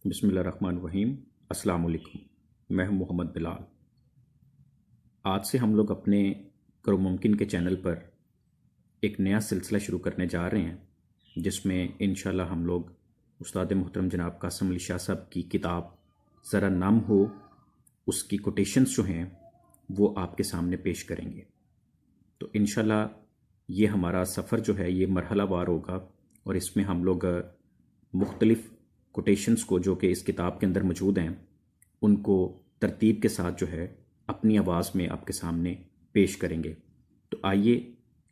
بسم اللہ الرحمن الرحیم۔ السلام علیکم، میں ہوں محمد بلال۔ آج سے ہم لوگ اپنے کرو ممکن کے چینل پر ایک نیا سلسلہ شروع کرنے جا رہے ہیں، جس میں انشاءاللہ ہم لوگ استاد محترم جناب قاسم علی شاہ صاحب کی کتاب ذرا نام ہو، اس کی کوٹیشنز جو ہیں وہ آپ کے سامنے پیش کریں گے۔ تو انشاءاللہ یہ ہمارا سفر جو ہے یہ مرحلہ وار ہوگا، اور اس میں ہم لوگ مختلف کوٹیشنز کو جو کہ اس کتاب کے اندر موجود ہیں ان کو ترتیب کے ساتھ جو ہے اپنی آواز میں آپ کے سامنے پیش کریں گے۔ تو آئیے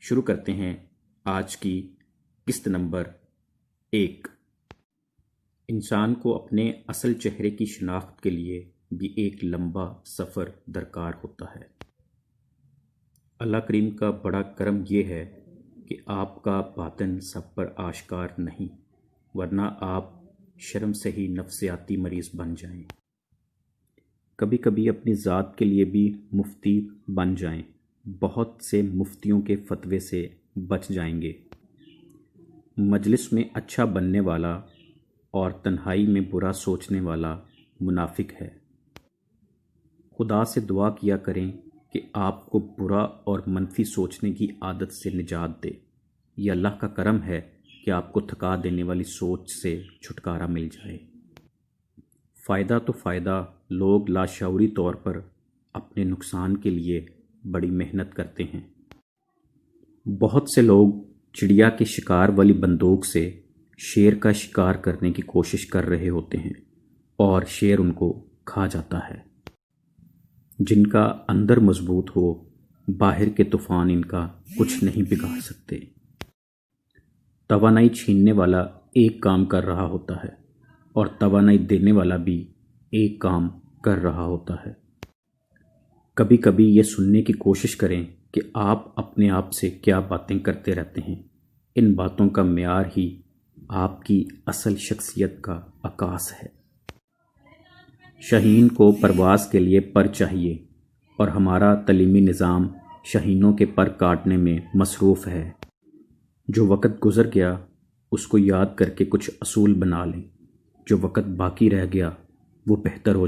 شروع کرتے ہیں آج کی قسط نمبر 1۔ انسان کو اپنے اصل چہرے کی شناخت کے لیے بھی ایک لمبا سفر درکار ہوتا ہے۔ اللہ کریم کا بڑا کرم یہ ہے کہ آپ کا باطن سب پر آشکار نہیں، ورنہ آپ شرم سے ہی نفسیاتی مریض بن جائیں۔ کبھی کبھی اپنی ذات کے لیے بھی مفتی بن جائیں، بہت سے مفتیوں کے فتوے سے بچ جائیں گے۔ مجلس میں اچھا بننے والا اور تنہائی میں برا سوچنے والا منافق ہے۔ خدا سے دعا کیا کریں کہ آپ کو برا اور منفی سوچنے کی عادت سے نجات دے۔ یہ اللہ کا کرم ہے کہ آپ کو تھکا دینے والی سوچ سے چھٹکارا مل جائے۔ فائدہ تو فائدہ، لوگ لاشعوری طور پر اپنے نقصان کے لیے بڑی محنت کرتے ہیں۔ بہت سے لوگ چڑیا کے شکار والی بندوق سے شیر کا شکار کرنے کی کوشش کر رہے ہوتے ہیں اور شیر ان کو کھا جاتا ہے۔ جن کا اندر مضبوط ہو، باہر کے طوفان ان کا کچھ نہیں بگاڑ سکتے۔ توانائی چھیننے والا ایک کام کر رہا ہوتا ہے اور توانائی دینے والا بھی ایک کام کر رہا ہوتا ہے۔ کبھی کبھی یہ سننے کی کوشش کریں کہ آپ اپنے آپ سے کیا باتیں کرتے رہتے ہیں۔ ان باتوں کا معیار ہی آپ کی اصل شخصیت کا عکاس ہے۔ شاہین کو پرواز کے لیے پر چاہیے، اور ہمارا تعلیمی نظام شاہینوں کے پر کاٹنے میں مصروف ہے۔ جو وقت گزر گیا اس کو یاد کر کے کچھ اصول بنا لیں، جو وقت باقی رہ گیا وہ بہتر ہو